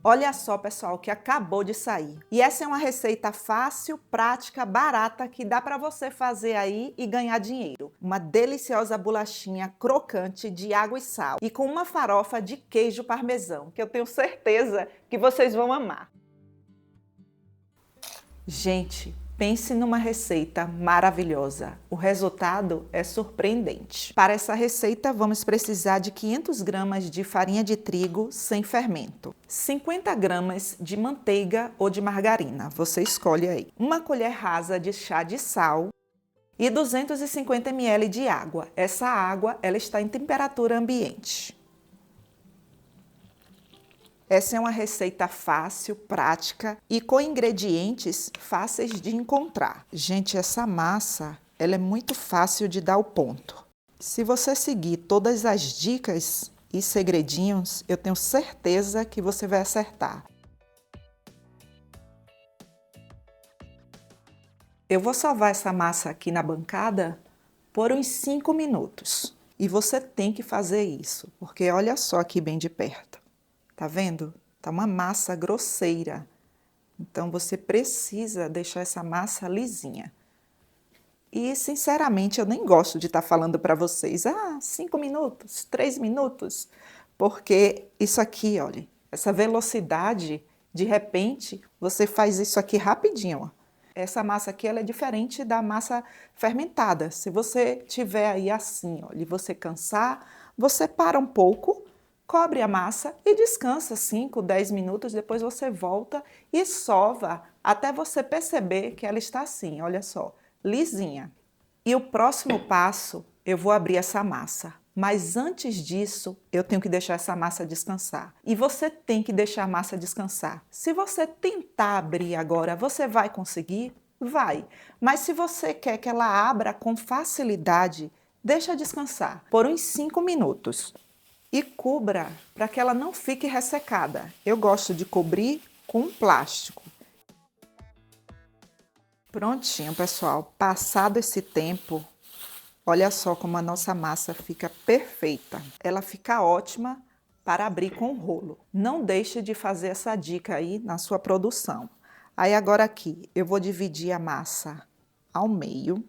Olha só, pessoal, que acabou de sair. E essa é uma receita fácil, prática, barata, que dá para você fazer aí e ganhar dinheiro. Uma deliciosa bolachinha crocante de água e sal e com uma farofa de queijo parmesão, que eu tenho certeza que vocês vão amar. Gente, pense numa receita maravilhosa. O resultado é surpreendente. Para essa receita, vamos precisar de 500 gramas de farinha de trigo sem fermento, 50 gramas de manteiga ou de margarina, você escolhe aí, uma colher rasa de chá de sal e 250 ml de água. Essa água, ela está em temperatura ambiente. Essa é uma receita fácil, prática e com ingredientes fáceis de encontrar. Gente, essa massa, ela é muito fácil de dar o ponto. Se você seguir todas as dicas e segredinhos, eu tenho certeza que você vai acertar. Eu vou salvar essa massa aqui na bancada por uns 5 minutos. E você tem que fazer isso, porque olha só aqui bem de perto. Tá vendo? Tá uma massa grosseira. Então, você precisa deixar essa massa lisinha. E, sinceramente, eu nem gosto de estar falando para vocês, 5 minutos, 3 minutos, porque isso aqui, olha, essa velocidade, de repente, você faz isso aqui rapidinho, ó. Essa massa aqui, ela é diferente da massa fermentada. Se você tiver aí assim, olha, e você cansar, você para um pouco, cobre a massa e descansa 5, 10 minutos, depois você volta e sova até você perceber que ela está assim, olha só, lisinha. E o próximo passo, eu vou abrir essa massa. Mas antes disso, eu tenho que deixar essa massa descansar. E você tem que deixar a massa descansar. Se você tentar abrir agora, você vai conseguir? Vai. Mas se você quer que ela abra com facilidade, deixa descansar por uns 5 minutos. E cubra para que ela não fique ressecada. Eu gosto de cobrir com um plástico. Prontinho, pessoal. Passado esse tempo, olha só como a nossa massa fica perfeita. Ela fica ótima para abrir com o rolo. Não deixe de fazer essa dica aí na sua produção. Aí agora aqui, eu vou dividir a massa ao meio.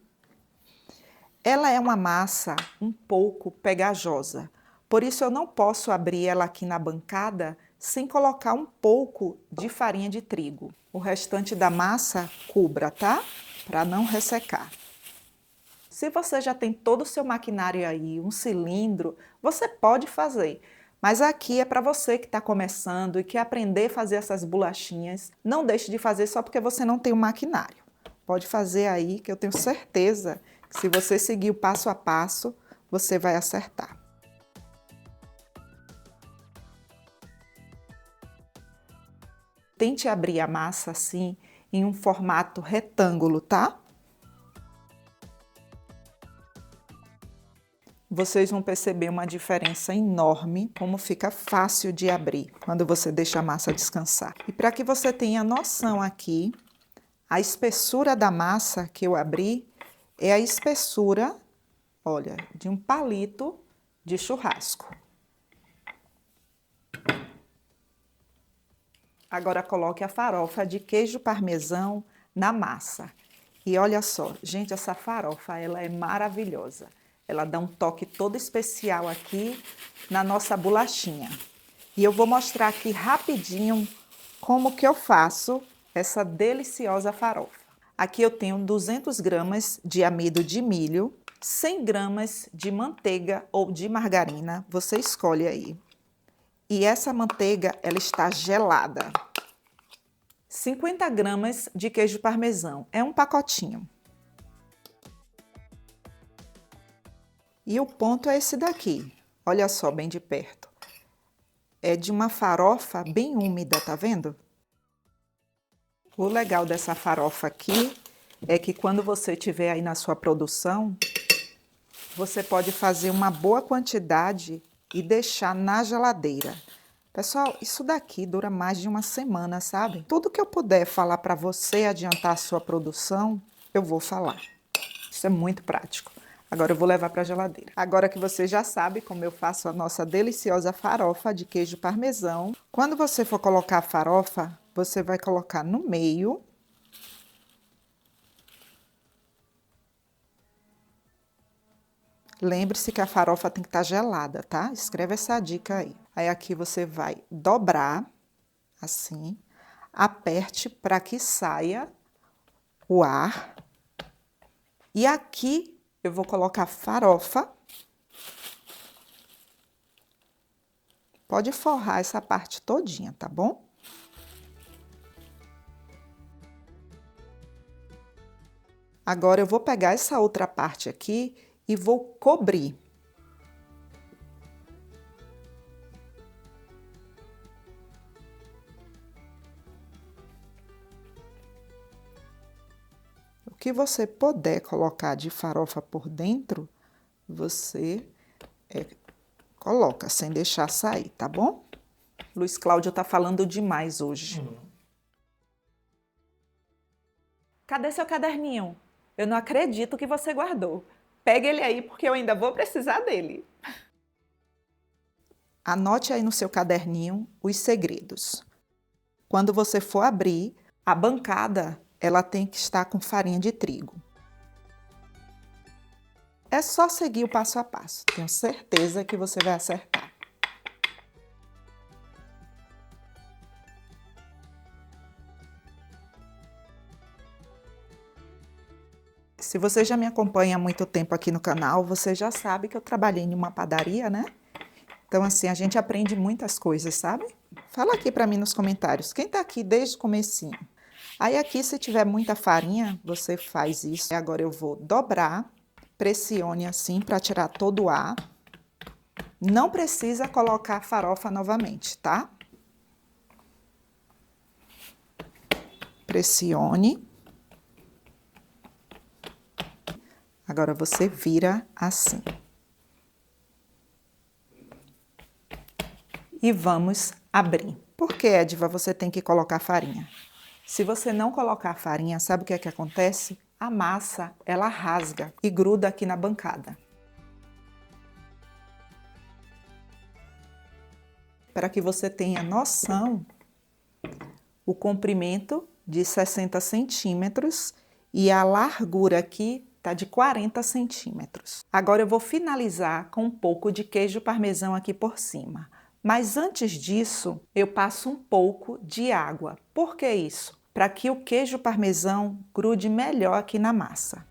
Ela é uma massa um pouco pegajosa. Por isso, eu não posso abrir ela aqui na bancada sem colocar um pouco de farinha de trigo. O restante da massa, cubra, tá? Para não ressecar. Se você já tem todo o seu maquinário aí, um cilindro, você pode fazer. Mas aqui é para você que está começando e quer aprender a fazer essas bolachinhas. Não deixe de fazer só porque você não tem um maquinário. Pode fazer aí, que eu tenho certeza que se você seguir o passo a passo, você vai acertar. Tente abrir a massa assim, em um formato retângulo, tá? Vocês vão perceber uma diferença enorme, como fica fácil de abrir quando você deixa a massa descansar. E para que você tenha noção aqui, a espessura da massa que eu abri é a espessura, olha, de um palito de churrasco. Agora coloque a farofa de queijo parmesão na massa. E olha só, gente, essa farofa, ela é maravilhosa. Ela dá um toque todo especial aqui na nossa bolachinha. E eu vou mostrar aqui rapidinho como que eu faço essa deliciosa farofa. Aqui eu tenho 200 gramas de amido de milho, 100 gramas de manteiga ou de margarina, você escolhe aí. E essa manteiga, ela está gelada. 50 gramas de queijo parmesão, é um pacotinho. E o ponto é esse daqui, olha só bem de perto. É de uma farofa bem úmida, tá vendo? O legal dessa farofa aqui é que quando você tiver aí na sua produção, você pode fazer uma boa quantidade e deixar na geladeira. Pessoal, isso daqui dura mais de uma semana, sabe? Tudo que eu puder falar para você adiantar a sua produção, eu vou falar. Isso é muito prático. Agora eu vou levar para a geladeira. Agora que você já sabe como eu faço a nossa deliciosa farofa de queijo parmesão, quando você for colocar a farofa, você vai colocar no meio. Lembre-se que a farofa tem que estar gelada, tá? Escreve essa dica aí. Aí aqui você vai dobrar, assim, aperte para que saia o ar. E aqui eu vou colocar farofa. Pode forrar essa parte todinha, tá bom? Agora eu vou pegar essa outra parte aqui e vou cobrir. O que você puder colocar de farofa por dentro, você coloca, sem deixar sair, tá bom? Luiz Cláudio tá falando demais hoje. Cadê seu caderninho? Eu não acredito que você guardou. Pega ele aí porque eu ainda vou precisar dele. Anote aí no seu caderninho os segredos. Quando você for abrir, a bancada, ela tem que estar com farinha de trigo. É só seguir o passo a passo. Tenho certeza que você vai acertar. Se você já me acompanha há muito tempo aqui no canal, você já sabe que eu trabalhei em uma padaria, né? Então, assim, a gente aprende muitas coisas, sabe? Fala aqui para mim nos comentários, quem tá aqui desde o comecinho? Aí aqui, se tiver muita farinha, você faz isso. Agora eu vou dobrar, pressione assim para tirar todo o ar. Não precisa colocar a farofa novamente, tá? Pressione. Agora você vira assim. E vamos abrir. Por que, Ediva, você tem que colocar farinha? Se você não colocar farinha, sabe o que é que acontece? A massa, ela rasga e gruda aqui na bancada. Para que você tenha noção, o comprimento de 60 centímetros e a largura aqui tá de 40 centímetros. Agora eu vou finalizar com um pouco de queijo parmesão aqui por cima. Mas antes disso, eu passo um pouco de água. Por que isso? Para que o queijo parmesão grude melhor aqui na massa.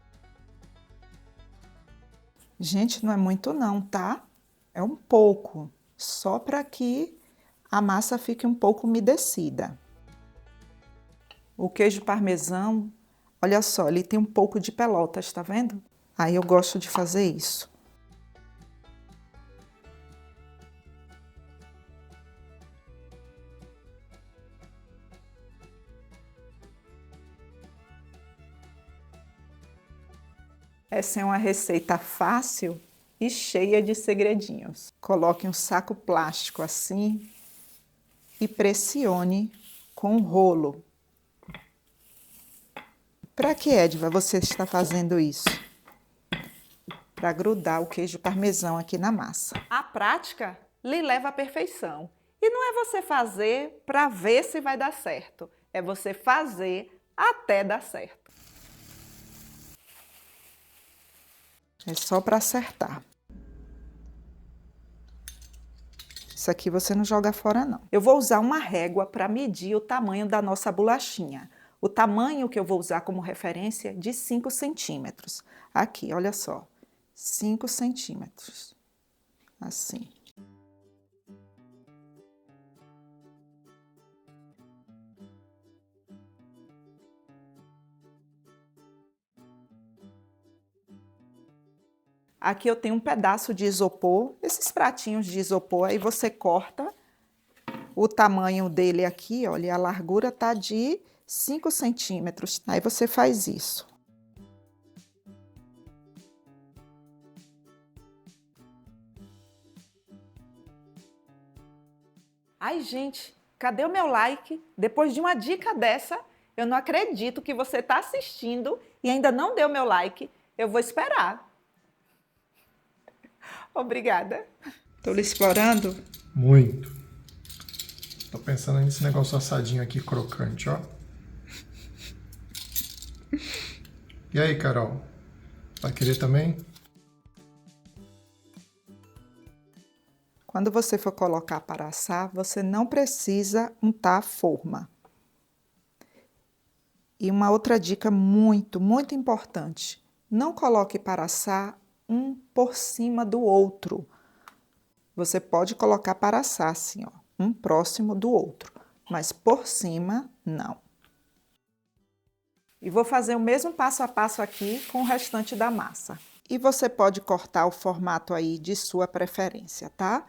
Gente, não é muito não, tá? É um pouco, só para que a massa fique um pouco umedecida. O queijo parmesão, olha só, ele tem um pouco de pelotas, tá vendo? Aí eu gosto de fazer isso. Essa é uma receita fácil e cheia de segredinhos. Coloque um saco plástico assim e pressione com um rolo. Para que, Ediva, você está fazendo isso? Para grudar o queijo parmesão aqui na massa. A prática lhe leva à perfeição. E não é você fazer para ver se vai dar certo. É você fazer até dar certo. É só para acertar. Isso aqui você não joga fora, não. Eu vou usar uma régua para medir o tamanho da nossa bolachinha. O tamanho que eu vou usar como referência de 5 centímetros. Aqui, olha só. 5 centímetros. Assim. Aqui eu tenho um pedaço de isopor, esses pratinhos de isopor, aí você corta o tamanho dele aqui, olha, a largura tá de 5 centímetros. Aí você faz isso. Ai, gente, cadê o meu like? Depois de uma dica dessa, eu não acredito que você está assistindo e ainda não deu meu like. Eu vou esperar. Obrigada. Tô lhe explorando? Muito. Tô pensando nesse negócio assadinho aqui, crocante, ó. E aí, Carol? Vai querer também? Quando você for colocar para assar, você não precisa untar a forma. E uma outra dica muito importante: não coloque para assar um por cima do outro. Você pode colocar para assar assim, ó, um próximo do outro, mas por cima, não. E vou fazer o mesmo passo a passo aqui com o restante da massa. E você pode cortar o formato aí de sua preferência, tá?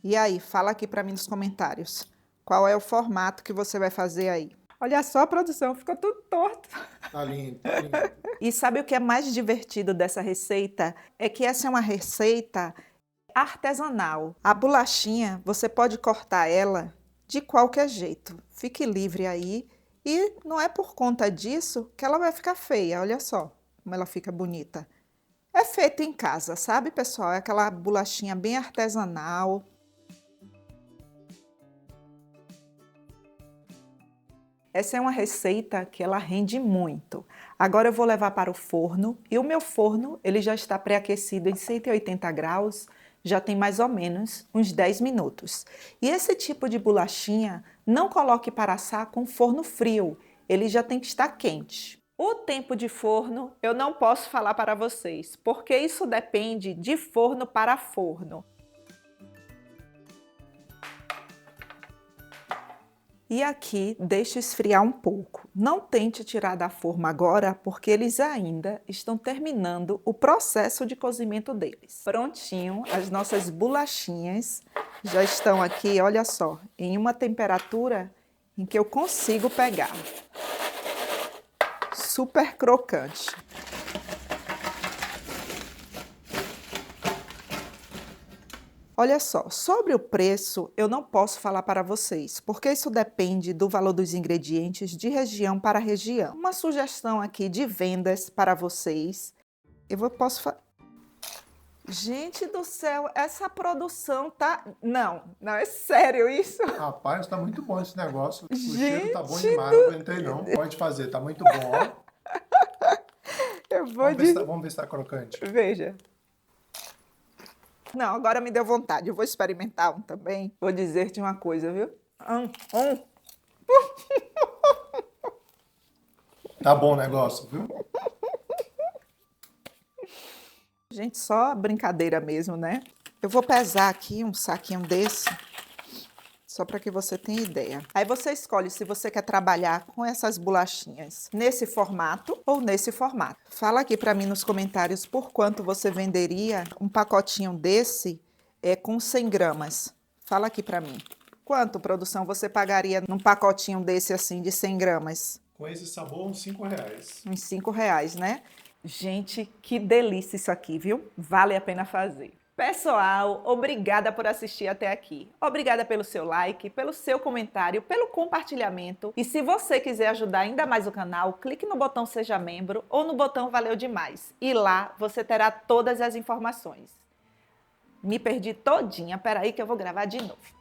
E aí, fala aqui para mim nos comentários. Qual é o formato que você vai fazer aí? Olha só a produção, ficou tudo torto. Tá lindo, tá lindo. E sabe o que é mais divertido dessa receita? É que essa é uma receita artesanal. A bolachinha, você pode cortar ela de qualquer jeito. Fique livre aí. E não é por conta disso que ela vai ficar feia. Olha só como ela fica bonita. É feita em casa, sabe, pessoal? É aquela bolachinha bem artesanal. Essa é uma receita que ela rende muito. Agora eu vou levar para o forno e o meu forno ele já está pré-aquecido em 180 graus, já tem mais ou menos uns 10 minutos. E esse tipo de bolachinha não coloque para assar com forno frio, ele já tem que estar quente. O tempo de forno eu não posso falar para vocês, porque isso depende de forno para forno. E aqui deixa esfriar um pouco. Não tente tirar da forma agora, porque eles ainda estão terminando o processo de cozimento deles. Prontinho, as nossas bolachinhas já estão aqui, olha só, em uma temperatura em que eu consigo pegar. Super crocante. Olha só, sobre o preço, eu não posso falar para vocês, porque isso depende do valor dos ingredientes de região para região. Uma sugestão aqui de vendas para vocês, posso. Gente do céu, essa produção tá... Não, é sério isso? Rapaz, tá muito bom esse negócio. O Gente cheiro tá bom demais, não aguentei não. Pode fazer, tá muito bom, ó. Eu vou Vamos ver se tá crocante. Veja. Não, agora me deu vontade. Eu vou experimentar um também. Vou dizer-te uma coisa, viu? Tá bom o negócio, viu? Gente, só brincadeira mesmo, né? Eu vou pesar aqui um saquinho desse, só para que você tenha ideia. Aí você escolhe se você quer trabalhar com essas bolachinhas nesse formato ou nesse formato. Fala aqui para mim nos comentários por quanto você venderia um pacotinho desse com 100 gramas. Fala aqui para mim. Quanto, produção, você pagaria num pacotinho desse assim de 100 gramas? Com esse sabor, uns R$5. Uns R$5, né? Gente, que delícia isso aqui, viu? Vale a pena fazer. Pessoal, obrigada por assistir até aqui. Obrigada pelo seu like, pelo seu comentário, pelo compartilhamento. E se você quiser ajudar ainda mais o canal, clique no botão Seja Membro ou no botão Valeu Demais. E lá você terá todas as informações. Me perdi todinha, peraí que eu vou gravar de novo.